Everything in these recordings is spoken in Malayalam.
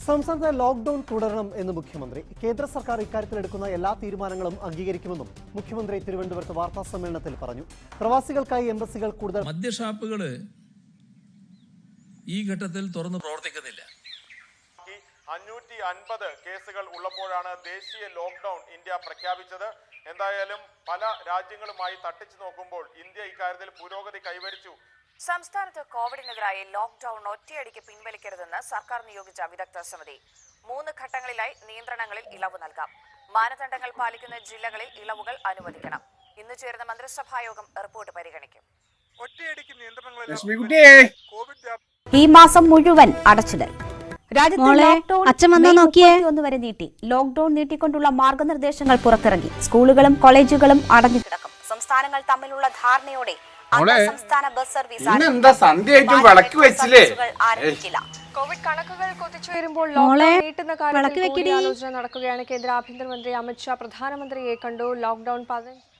സംസ്ഥാനത്തെ ലോക്ഡൌൺ തുടരണം എന്ന് മുഖ്യമന്ത്രി. കേന്ദ്ര സർക്കാർ ഇക്കാര്യത്തിൽ എടുക്കുന്ന എല്ലാ തീരുമാനങ്ങളും അംഗീകരിക്കുമെന്നും മുഖ്യമന്ത്രി തിരുവനന്തപുരത്ത് വാർത്താ സമ്മേളനത്തിൽ പറഞ്ഞു. പ്രവാസികൾക്കായി എംബസികൾ കൂടുതൽ മദ്യഷാപ്പുകൾ ഈ ഘട്ടത്തിൽ തുറന്നു പ്രവർത്തിക്കുന്നില്ല. 550 കേസുകൾ ഉള്ളപ്പോഴാണ് ദേശീയ ലോക്ക്ഡൌൺ ഇന്ത്യ പ്രഖ്യാപിച്ചത്. എന്തായാലും പല രാജ്യങ്ങളുമായി തട്ടിച്ചു നോക്കുമ്പോൾ ഇന്ത്യ ഇക്കാര്യത്തിൽ പുരോഗതി കൈവരിച്ചു. സംസ്ഥാനത്ത് കോവിഡിനെതിരായ ലോക്ക്ഡൌൺ ഒറ്റയടിക്ക് പിൻവലിക്കരുതെന്ന് സർക്കാർ നിയോഗിച്ച വിദഗ്ധ സമിതി 3 ഘട്ടങ്ങളിലായി നിയന്ത്രണങ്ങളിൽ ഇളവ് നൽകാം. മാനദണ്ഡങ്ങൾ പാലിക്കുന്ന ജില്ലകളിൽ ഇളവുകൾ അനുവദിക്കണം. ഇന്ന് ചേരുന്ന മന്ത്രിസഭാ യോഗം റിപ്പോർട്ട് പരിഗണിക്കും. ഒറ്റയടിക്ക് നിയന്ത്രണങ്ങളിൽ ഈ മാസം മുഴുവൻ അടച്ചിടൽ. രാജ്യത്ത് ലോക്ക്ഡൌൺ വരെ നീട്ടി. ലോക്ക്ഡൌൺ നീട്ടിക്കൊണ്ടുള്ള മാർഗനിർദ്ദേശങ്ങൾ പുറത്തിറങ്ങി. സ്കൂളുകളും കോളേജുകളും അടഞ്ഞു കിടക്കും. സംസ്ഥാനങ്ങൾ തമ്മിലുള്ള ധാരണയോടെ സംസ്ഥാന ബസ് സർവീസ് ആരംഭിക്കില്ല. കോവിഡ് കണക്കുകൾ കുതിച്ചുയരുമ്പോൾ ലോക്ക്ഡൌൺ നീട്ടുന്ന കാര്യത്തിൽ ആലോചന നടക്കുകയാണ്. കേന്ദ്ര ആഭ്യന്തരമന്ത്രി അമിത്ഷാ പ്രധാനമന്ത്രിയെ കണ്ടു. ലോക്ക്ഡൌൺ 15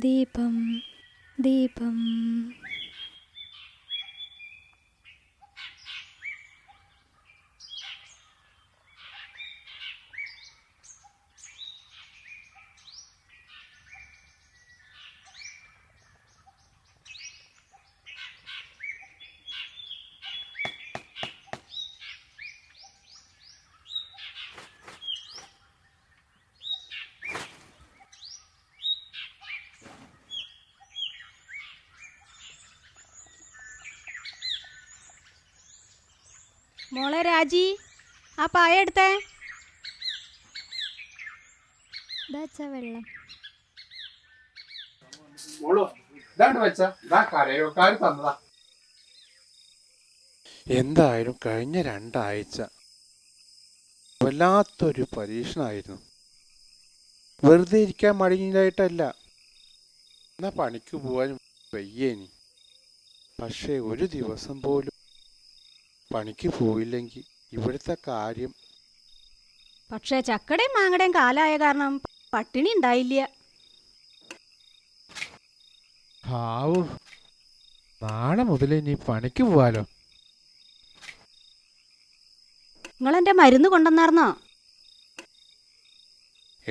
ദീപം ദീപം മോളെ രാജി, ആ പായ എടുത്തേ. വെള്ളം എന്തായാലും കഴിഞ്ഞ 2 ആഴ്ച വല്ലാത്തൊരു പരീക്ഷണമായിരുന്നു. വെറുതെ ഇരിക്കാൻ മടിഞ്ഞായിട്ടല്ല, എന്നാ പണിക്ക് പോവാൻ വയ്യേനി. പക്ഷേ ഒരു ദിവസം പോലും പണിക്ക് പോയില്ലെങ്കിൽ ഇവിടുത്തെ കാര്യം. പക്ഷേ ചക്കടയും മാങ്ങടയും കാലായ കാരണം പട്ടിണി ഉണ്ടായില്ല. ഹാവൂ, നാളെ മുതൽ ഇനി പണിക്ക് പോവാലോ. നിങ്ങളെന്റെ മരുന്ന് കൊണ്ടുവന്നാർന്നോ?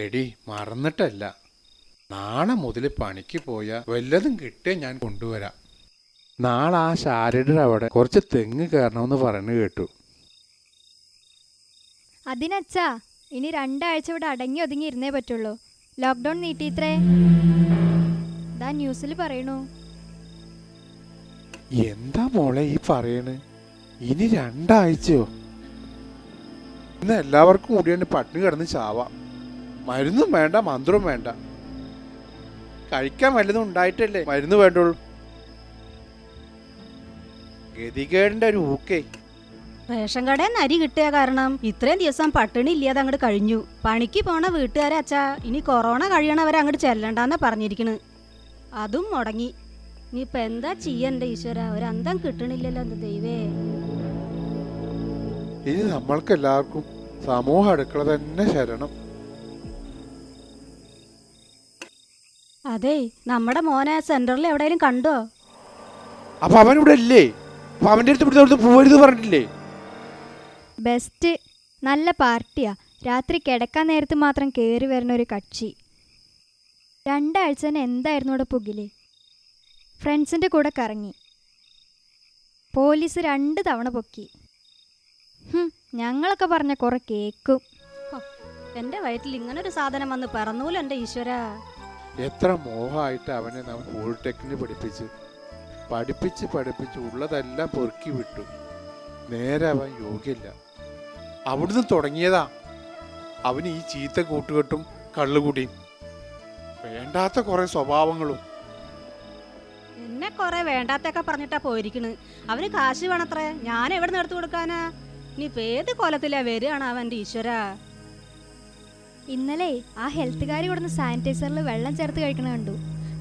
എടി, മറന്നിട്ടല്ല. നാളെ മുതൽ പണിക്ക് പോയാൽ വല്ലതും കിട്ടിയാൽ ഞാൻ കൊണ്ടുവരാം. നാളെ ആ ശാരദയുടെ അവിടെ കുറച്ച് തെങ്ങ് കയറണമെന്ന് പറഞ്ഞു കേട്ടു. അതിനച്ചാ ഇനി 2 ആഴ്ച ഇവിടെ അടങ്ങി ഒതുങ്ങി ഇരുന്നേ പറ്റുള്ളൂ. ലോക്ക്ഡൌൺ നീട്ടിയിത്രേ, ഇതാ ന്യൂസിൽ പറയണു. എന്താ മോളെ ഈ പറയണ്? ഇനി 2 ആഴ്ചയോ? ഇന്ന് എല്ലാവർക്കും കൂടിയാണ് പട്ടിണി കിടന്ന് ചാവാം. മരുന്നും വേണ്ട, മന്ത്രവും വേണ്ട. കഴിക്കാൻ വല്ലതും ഉണ്ടായിട്ടല്ലേ മരുന്ന് വേണ്ടുള്ളൂ. ഗതികേടിന്റെ ഒരു ഊക്കേ. റേഷൻ കടയിൽ നിന്ന് അരി കിട്ടിയ കാരണം ഇത്രയും ദിവസം പട്ടിണി ഇല്ലാതെ അങ്ങോട്ട് കഴിഞ്ഞു. പണിക്ക് പോണ വീട്ടുകാരെ അച്ഛാ ഇനി കൊറോണ കഴിയണവരെ അങ്ങോട്ട് ചെല്ലണ്ടെന്നാ പറഞ്ഞിരിക്കണ്. അതും മുടങ്ങി. ഇനിയിപ്പൊ എന്താ ചെയ്യണ്ടേ ഈശ്വര? ഒരു അന്തം കിട്ടണില്ലല്ലോ എന്താ ദൈവേ. ഇനി നമ്മൾക്ക് എല്ലാവർക്കും സമൂഹ അടുക്കള തന്നെ ശരണം. അതെ, നമ്മുടെ മോനെ സെന്ററിൽ എവിടെയും കണ്ടോ? അപ്പൊ അവനിവിടെ ഇല്ലേ? അപ്പൊ അവന്റെ അടുത്ത് പോവരുത് പറഞ്ഞിട്ടില്ലേ? ബെസ്റ്റ്, നല്ല പാർട്ടിയാ. രാത്രി കിടക്കാൻ നേരത്ത് മാത്രം കയറി വരുന്ന ഒരു കക്ഷി. 2 ആഴ്ച തന്നെ എന്തായിരുന്നു അവിടെ പുകില്. ഫ്രണ്ട്സിൻ്റെ കൂടെ കറങ്ങി. പോലീസ് 2 തവണ പൊക്കി. ഞങ്ങളൊക്കെ പറഞ്ഞ കുറെ കേക്കും. എന്റെ വയറ്റിൽ ഇങ്ങനൊരു സാധനം വന്ന് പറന്നൂല എന്റെ ഈശ്വര. എത്ര മോഹമായിട്ട് അവനെ നാം പോളിടെക്നിക് പഠിപ്പിച്ച് ഉള്ളതെല്ലാം പൊറുക്കി വിട്ടു. നേരെ അവൻ യോഗ്യല്ല. അവിടുന്ന് തുടങ്ങിയതാ അവന് ഈ ചീത്ത കൂട്ടുകെട്ടും കള്ളുകൂടിയും വേണ്ടാത്ത കുറെ സ്വഭാവങ്ങളും. എന്നെ കുറെ വേണ്ടാത്തൊക്കെ പറഞ്ഞിട്ടാ പോയിരിക്കണ്. അവന് കാശ് വേണത്രേ, ഞാൻ എവിടെ നിന്ന് എടുത്തു കൊടുക്കാനാ? ഇനിയിപ്പോ ഏത് കൊലത്തിലാ വരികയാണ് അവന്റെ ഈശ്വര. ഇന്നലെ ആ ഹെൽത്തുകാരി കൊടുന്ന സാനിറ്റൈസറിൽ വെള്ളം ചേർത്ത് കഴിക്കണ കണ്ടു.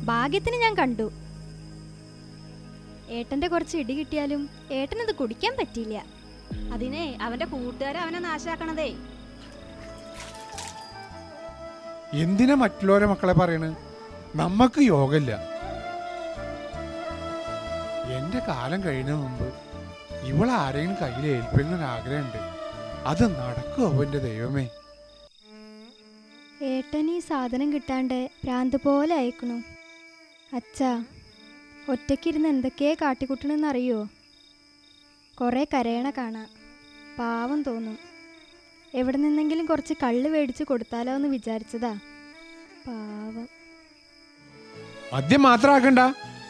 ഭാഗ്യത്തിന് ഞാൻ കണ്ടു. ഏട്ടന്റെ കുറച്ച് ഇടി കിട്ടിയാലും ഏട്ടനത് കുടിക്കാൻ പറ്റിയില്ല. അതിനെ അവന്റെ കൂട്ടുകാരെ അവനെ നാശാക്കണതേ. എന്തിനാ മറ്റുള്ളവരെ മക്കളെ പറയണ്? നമ്മക്ക് യോഗമില്ല. എന്റെ കാലം കഴിയുന്ന മുമ്പ് ഇവളാരെങ്കിലും കയ്യിൽ ഏൽപ്പിക്കുന്ന ആഗ്രഹമുണ്ട്. അത് നടക്കുമോ എന്റെ ദൈവമേ? ഏട്ടൻ ഈ സാധനം കിട്ടാണ്ട് ഭ്രാന്ത് പോലെ അയക്കണു. അച്ഛാ, ഒറ്റയ്ക്കിരുന്ന് എന്തൊക്കെയാ കാട്ടിക്കുട്ടണെന്നറിയോ? കുറേ കരയണ കാണാം. പാവം തോന്നും. എവിടെ നിന്നെങ്കിലും കുറച്ച് കള്ള് മേടിച്ച് കൊടുത്താലോ എന്ന് വിചാരിച്ചതാ. പാവം. മദ്യം മാത്രമാക്കണ്ട,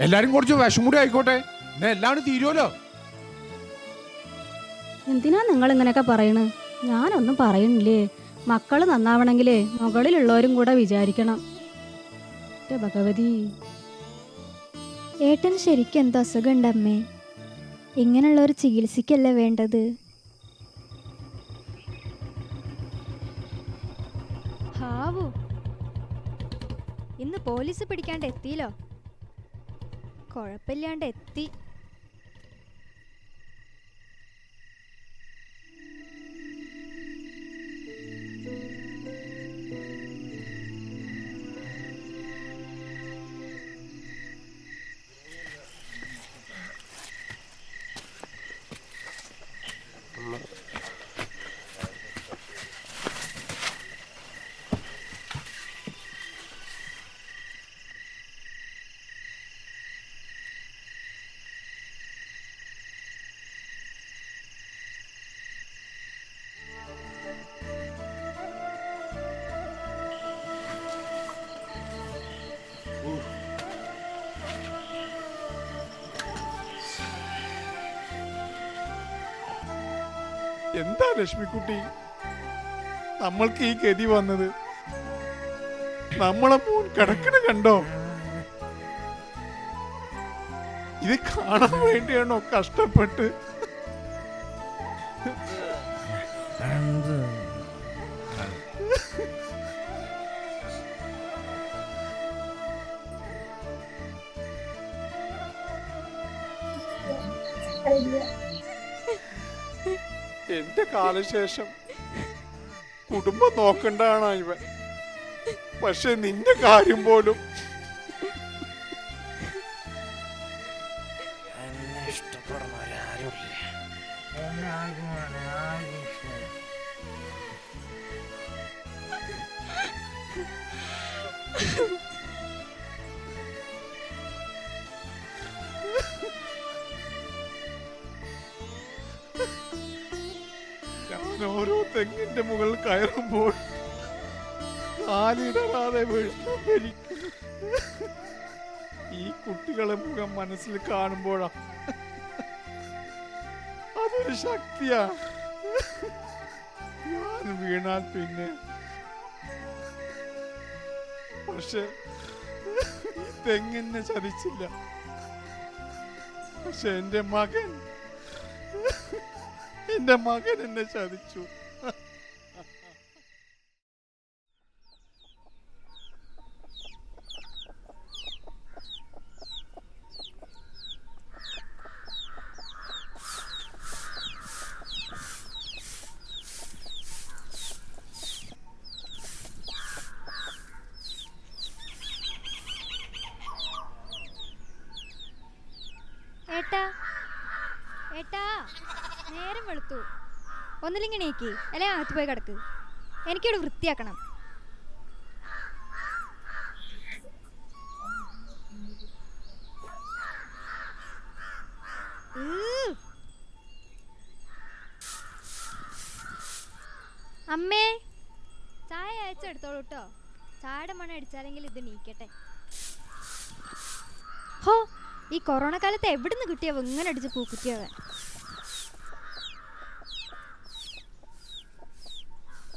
എല്ലാരും കുറച്ച് വിഷം കൂടി ആയിക്കോട്ടെ. എന്നാ എല്ലാവരും തീരുമല്ലോ. എന്തിനാ നിങ്ങൾ ഇങ്ങനെയൊക്കെ പറയണ്? ഞാനൊന്നും പറയണില്ലേ. മക്കള് നന്നാവണമെങ്കിലേ മുകളിലുള്ളവരും കൂടെ വിചാരിക്കണം. ഭഗവതി, ഏട്ടന് ശരിക്കും എന്തോ അസുഖമുണ്ട് അമ്മേ? ഇങ്ങനെയുള്ളൊരു ചികിത്സിക്കല്ലേ വേണ്ടത്? ഹാവു, ഇന്ന് പോലീസ് പിടിക്കാണ്ട് എത്തിയില്ലോ. കുഴപ്പമില്ലാണ്ട് എത്തി. എന്താ ലക്ഷ്മിക്കുട്ടി നമ്മൾക്ക് ഈ ഗതി വന്നത്? നമ്മളെ മോൻ കിടക്കണ കണ്ടോ? ഇത് കാണാൻ വേണ്ടിയാണോ കഷ്ടപ്പെട്ട്? എന്റെ കാലശേഷം കുടുംബം നോക്കണ്ടാണ് ഇവൻ. പക്ഷെ നിന്റെ കാര്യം പോലും ഓരോ തെങ്ങിന്റെ മുകളിൽ കയറുമ്പോൾ കാലിടറാതെ വീഴ്ന്നു. ഈ കുട്ടികളെ മുഖം മനസ്സിൽ കാണുമ്പോഴാ അതൊരു ശക്തിയാ. ഞാൻ വീണാൽ പിന്നെ പക്ഷെ ഈ തെങ്ങിനെ ചതിച്ചില്ല. പക്ഷെ എന്റെ മകൻ എന്നെ ചതിച്ചു. ഏട്ടാ, ഏട്ടാ, നേരം വെളുത്തു. ഒന്നിലിങ്ങണേക്ക് അല്ലെ അകത്ത് പോയി കിടക്ക്. എനിക്കിവിടെ വൃത്തിയാക്കണം. അമ്മേ, ചായ അയച്ചെടുത്തോളൂ കേട്ടോ. ചായയുടെ മണം അടിച്ചാലെങ്കിൽ ഇത് നീക്കട്ടെ. ഹോ, ഈ കൊറോണ കാലത്ത് എവിടുന്ന് കിട്ടിയവ ഇങ്ങനെ അടിച്ച് പൂക്കുറ്റിയവൻ?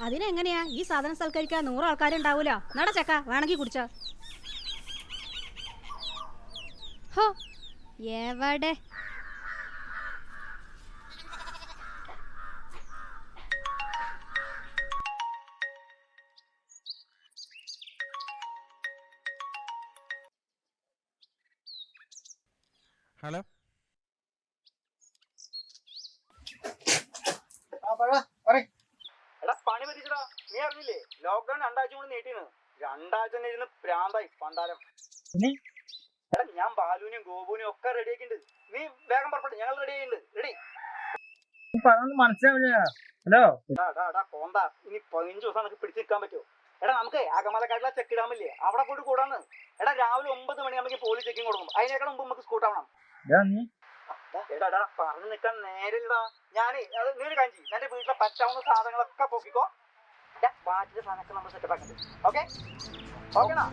അതിനെങ്ങനെയാ ഈ സാധനം സൽക്കരിക്കാൻ 100 ആൾക്കാരുണ്ടാവൂല. നട ചക്ക, വേണമെങ്കിൽ കുടിച്ചോ. ഹോ, എവിടെ? ഹലോ എടാ പണി പറ്റിച്ചടാ, നീ അറിഞ്ഞില്ലേ? ലോക്ക്ഡൌൺ 2 ആഴ്ച കൊണ്ട് നീട്ടിന്. 2 ആഴ്ച തന്നെ ഇരുന്ന് പ്രാന്തായി പണ്ടാരം. എടാ ഞാൻ ബാലുവിനെയും ഗോപുവിനെയും ഒക്കെ റെഡി ആക്കിയിട്ടുണ്ട്. നീ വേഗം പുറപ്പെട്ടു, ഞങ്ങൾ റെഡി ആയിട്ടുണ്ട്. റെഡി മനസ്സിലാവില്ല. ഹലോ കോന്താ, ഇനി 15 ദിവസം നമുക്ക് പിടിച്ചു നിൽക്കാൻ പറ്റുമോ? എടാ നമുക്ക് അകമലക്കാട്ടിലെ ചെക്ക് ഇടാമില്ലേ, അവിടെ പോയിട്ട് കൂടാന്ന്. എടാ രാവിലെ 9 മണിയാകുമ്പോൾ പോലീസ് ചെക്കിങ് കൊടുക്കും. അതിനേക്കാൾ മുമ്പ് നമുക്ക് സ്കൂട്ടാവണം. എടാ പറഞ്ഞു നിൽക്കാൻ നേരില്ലടാ. ഞാനേ അത് നീ ഒരു കാര്യം ചെയ്യും, എന്റെ വീട്ടിലെ പറ്റാവുന്ന സാധനങ്ങളൊക്കെ പൊക്കിക്കോ. ബാക്കിയുടെ സാധനമൊക്കെ നമ്മൾ സെറ്റപ്പ് ആക്കിണ്ട്. ഓക്കെ ഓക്കെടാ.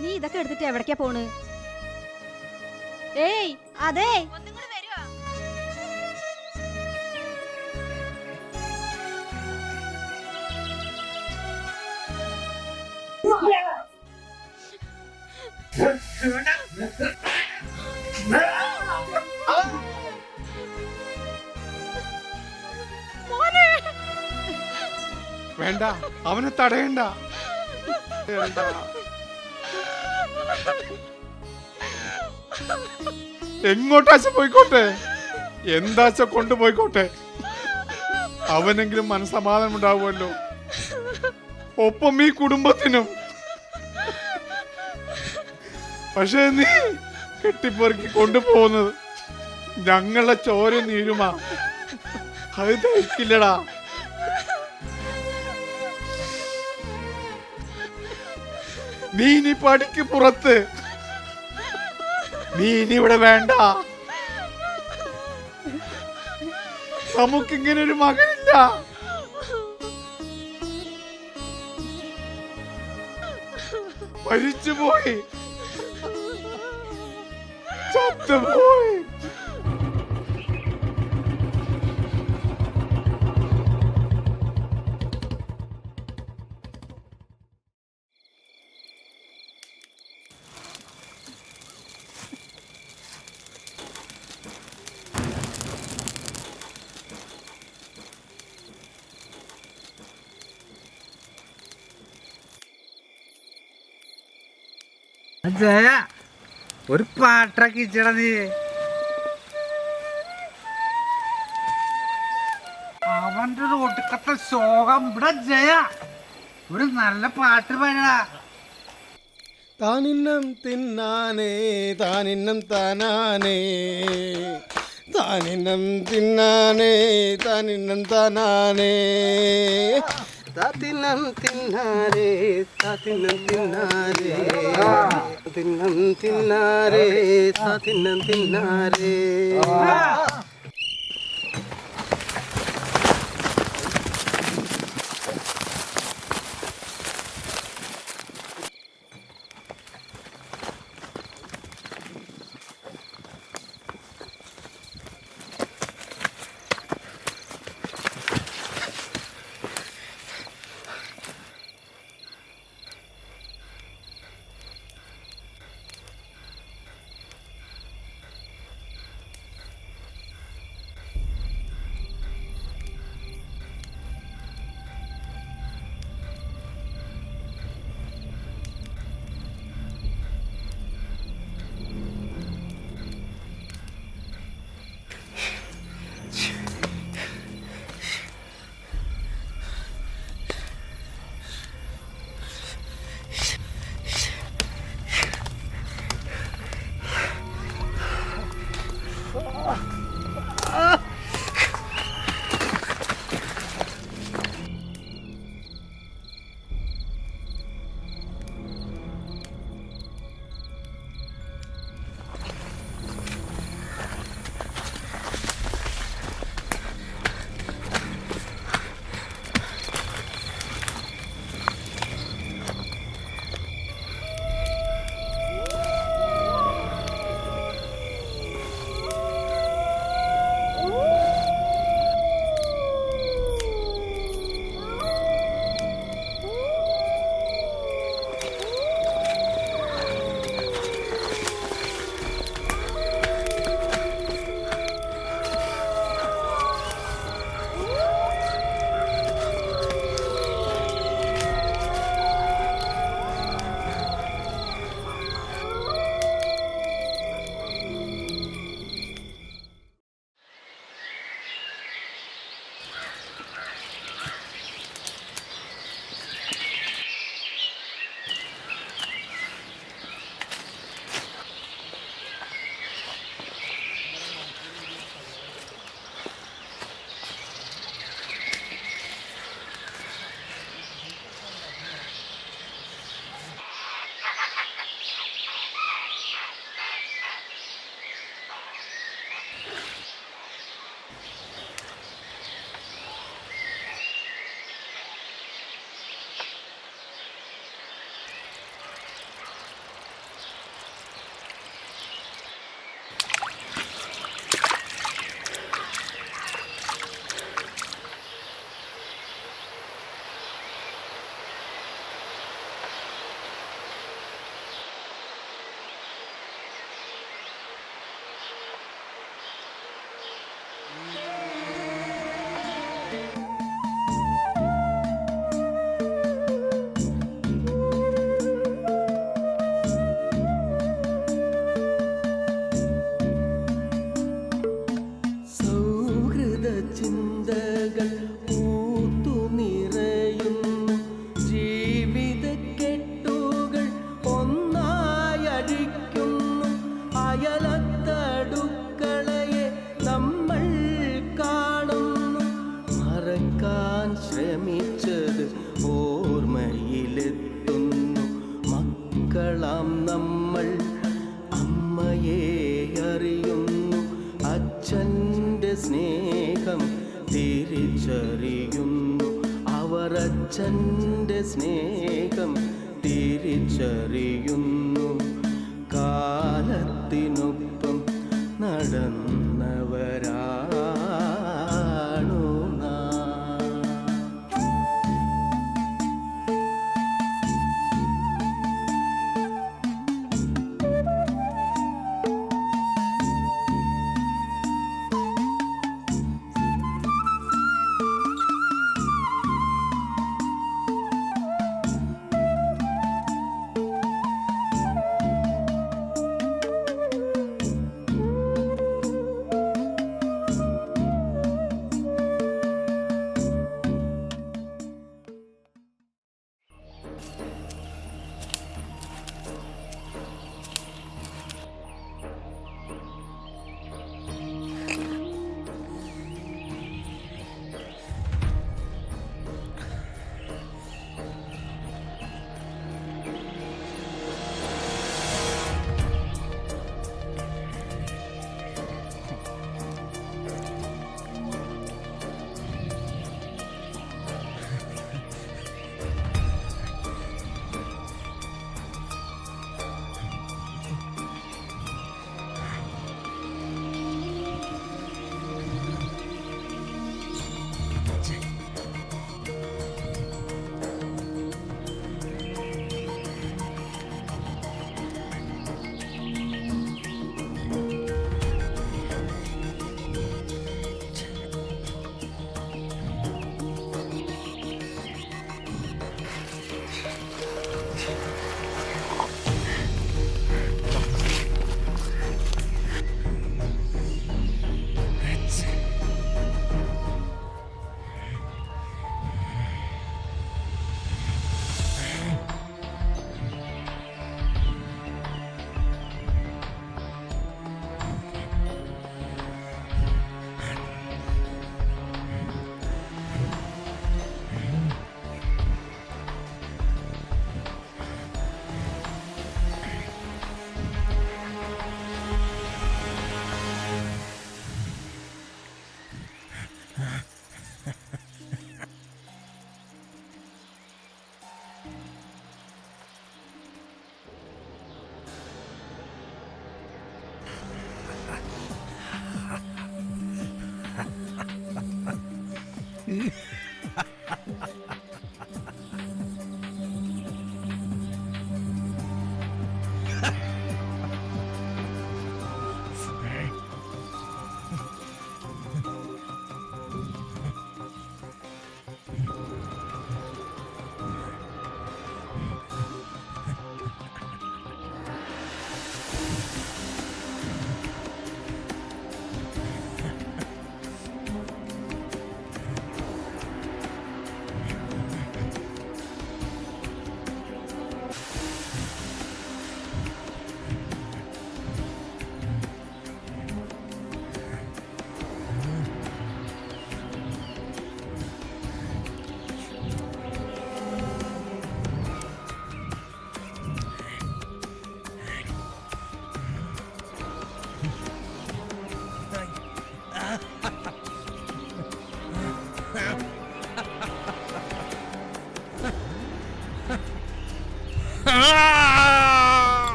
നീ ഇതൊക്കെ എടുത്തിട്ട് എവിടേക്കാ പോണ്? ഏയ് അതെ, വേണ്ട, അവനെ തടയണ്ട. എങ്ങോട്ടാച്ച പോയിക്കോട്ടെ, എന്താച്ച കൊണ്ടുപോയിക്കോട്ടെ. അവനെങ്കിലും മനസ്സമാധാനം ഉണ്ടാവുമല്ലോ, ഒപ്പം ഈ കുടുംബത്തിനും. പക്ഷെ നീ കെട്ടിപ്പെറുക്കി കൊണ്ടുപോകുന്നത് ഞങ്ങളുടെ ചോര നീരുമാ. അത് തയ്ക്കില്ലടാ. നീ ഇനി പടിക്ക് പുറത്ത്, നീ ഇനി ഇവിടെ വേണ്ട. നമുക്കിങ്ങനെ ഒരു മകനില്ല. മരിച്ചുപോയി, ചത്തുപോയി. ജയ ഒരു പാട്ടാക്കി ഇച്ചടാ നീ. അവന്റെ ഒരു ഒടുക്കത്തെ ശോകം ഇവിടെ. ജയ ഒരു നല്ല പാട്ട് പാടാ. താനിന്നം തിന്നാനേ താനിന്നം താനാനേ, താനിന്നം തിന്നാനേ താനിന്നം താനാനേ, താത്തിന്നം തിന്നാരേ താത്തിന്നം തിന്നാരേ, തിന്നം തിന്നാരേ താത്തിന്നം തിന്നാരേ. അച്ഛൻ്റെ സ്നേഹം തിരിച്ചറിയുന്നു. കാലത്തിനൊപ്പം നടന്നവരാണു നാം.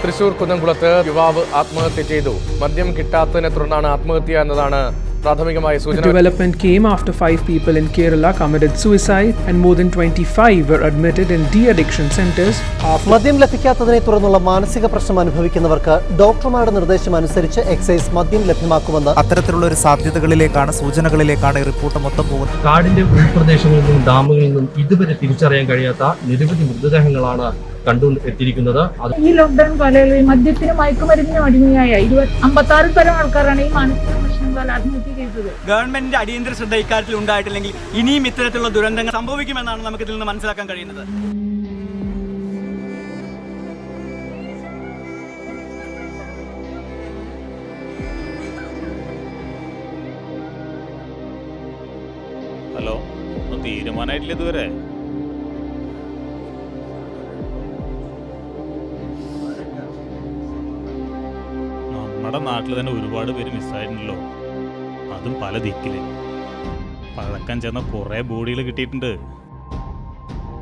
തൃശൂർ കുന്നംകുളത്ത് യുവാവ് ആത്മഹത്യ ചെയ്തു. മദ്യം കിട്ടാത്തതിനെ തുടർന്നാണ് ആത്മഹത്യ എന്നതാണ് പ്രാഥമികമായ സൂചന. The development came after 5 people in Kerala committed suicide and more than 25 were admitted in de-addiction centers. മദ്യം ലഭിക്കാത്തതിനെ തുടർന്നുള്ള മാനസിക പ്രശ്നം അനുഭവിക്കുന്നവർക്ക് ഡോക്ടർമാരുടെ നിർദ്ദേശം അനുസരിച്ച് എക്സൈസ് മദ്യം ലഭ്യമാക്കുമെന്ന് അത്തരത്തിലുള്ള ഒരു സാധ്യതകളിലേക്കാണ് സൂചനകളിലേക്കാണ് ഈ റിപ്പോർട്ട് മൊത്തം പോകുന്നത്. കാടിന്റെ ഉൾപ്രദേശങ്ങളിൽ നിന്നും ഡാമുകളിൽ നിന്നും ഇതുവരെ തിരിച്ചറിയാൻ കഴിയാത്ത നിരവധി മൃതദേഹങ്ങളാണ് കണ്ടു എത്തിയിരിക്കുന്നത്. ഈ ലോക്ക്ഡൌൺ കാലയളവിൽ മദ്യത്തിനും മയക്കുമരുന്നിനും അടിമയായ 56 തരം ആൾക്കാരാണ് ഈ മാനസിക പ്രശ്നങ്ങളാൽ ആത്മഹത്യ ചെയ്തത്. ഗവൺമെന്റിന്റെ അടിയന്തര ശ്രദ്ധ ഇക്കാര്യത്തിൽ ഉണ്ടായിട്ടില്ലെങ്കിൽ ഇനിയും ഇത്തരത്തിലുള്ള ദുരന്തങ്ങൾ സംഭവിക്കുമെന്നാണ് നമുക്ക് ഇതിൽ നിന്ന് മനസ്സിലാക്കാൻ കഴിയുന്നത്. ഹലോ, ഒന്നും തീരുമാനമായിട്ടില്ല ഇതുവരെ. നമ്മുടെ നാട്ടിൽ തന്നെ ഒരുപാട് പേര് മിസ്സായിട്ടുണ്ടല്ലോ, അതും പല ദിക്കില്. പഴക്കം ചെന്ന കുറേ ബോഡികൾ കിട്ടിയിട്ടുണ്ട്.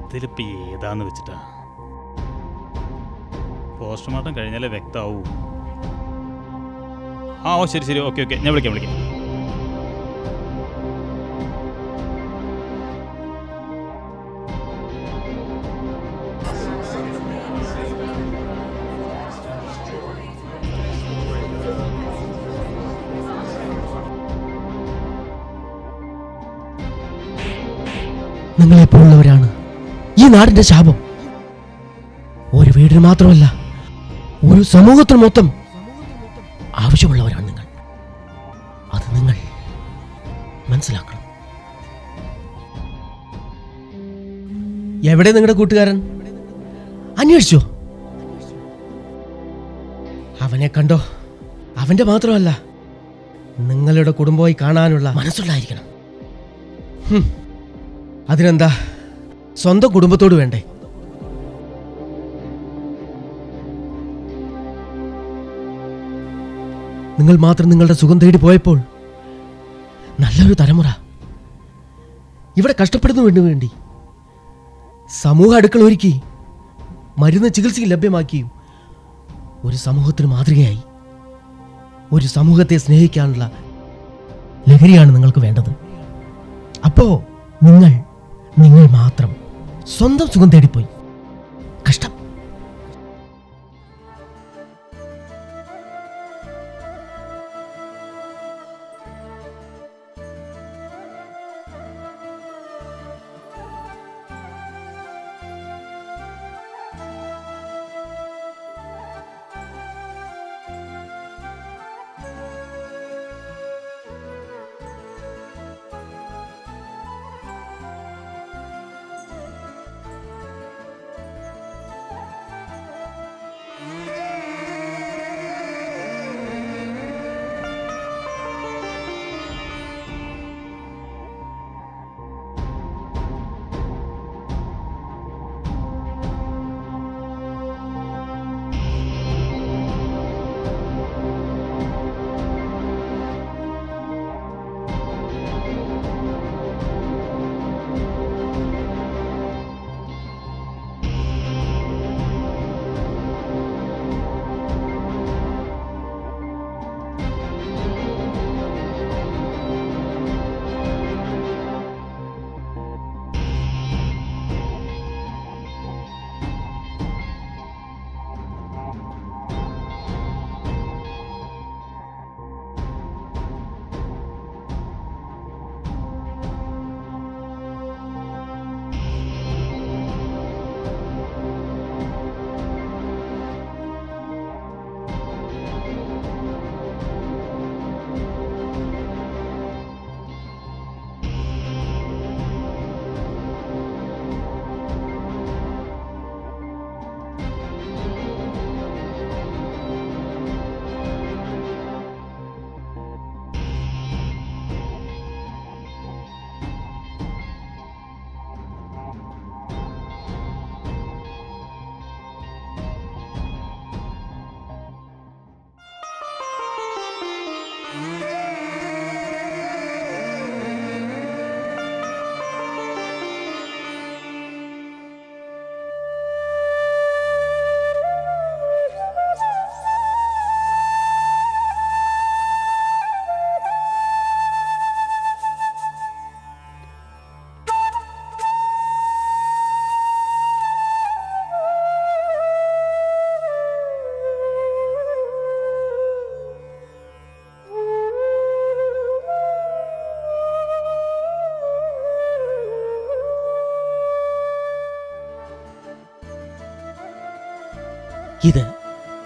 ഇതിലിപ്പോ ഏതാന്ന് വെച്ചിട്ടാ. പോസ്റ്റ്മോർട്ടം കഴിഞ്ഞാലേ വ്യക്തമാവൂ. ഓ ശരി, ഓക്കെ, ഞാൻ വിളിക്കാം. നിങ്ങളെപ്പോലുള്ളവരാണ് ഈ നാടിന്റെ ശാപം. ഒരു വീടിന് മാത്രമല്ല, ഒരു സമൂഹത്തിന് മൊത്തം ആവശ്യമുള്ളവരാണ് നിങ്ങൾ. അത് നിങ്ങൾ മനസ്സിലാക്കണം. എവിടെ നിങ്ങളുടെ കൂട്ടുകാരൻ? അന്വേഷിച്ചോ? അവനെ കണ്ടോ? അവന്റെ മാത്രമല്ല, നിങ്ങളുടെ കുടുംബമായി കാണാനുള്ള മനസ്സുള്ളായിരിക്കണം. അതിനെന്താ, സ്വന്തം കുടുംബത്തോട് വേണ്ടേ? നിങ്ങൾ മാത്രം നിങ്ങളുടെ സുഖം തേടി പോയപ്പോൾ നല്ലൊരു തലമുറ ഇവിടെ കഷ്ടപ്പെടുന്നു വേണ്ടി സമൂഹ അടുക്കള ഒരുക്കി മരുന്ന് ചികിത്സയ്ക്ക് ലഭ്യമാക്കിയും ഒരു സമൂഹത്തിന് മാതൃകയായി. ഒരു സമൂഹത്തെ സ്നേഹിക്കാനുള്ള ലഹരിയാണ് നിങ്ങൾക്ക് വേണ്ടത്. അപ്പോ നിങ്ങൾ മാത്രം സ്വന്തം സുഖം തേടിപ്പോയി. കഷ്ടം.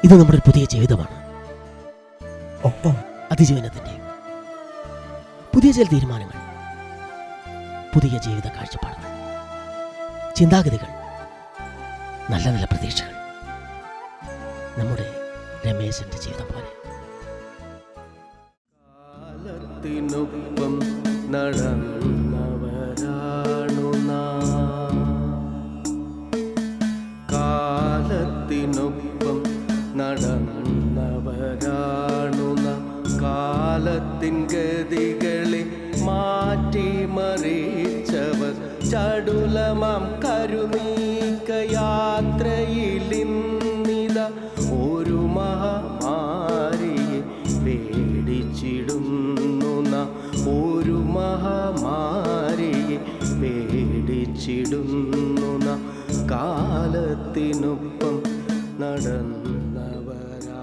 ഇത് നമ്മുടെ ഒരു പുതിയ ജീവിതമാണ്. ഒപ്പം അതിജീവനത്തിന്റെ പുതിയ ചില തീരുമാനങ്ങൾ, പുതിയ ജീവിത കാഴ്ചപ്പാടുകൾ, ചിന്താഗതികൾ, നല്ല നല്ല പ്രതീക്ഷകൾ. നമ്മുടെ രമേശന്റെ ജീവിതം പോലെ. കാലത്തിനൊപ്പം നടന്നവർ കെടുതികളെ മാറ്റിമറിച്ചവർ ചടുലമാം കരുനീക്കയാത്രയിലിന്നിത ഒരു മഹാമാരിയെ പേടിച്ചിടുന്നു നാം, ഒരു മഹാമാരിയെ പേടിച്ചിടുന്നു നാം. കാലത്തിനൊപ്പം നടന്നവരാ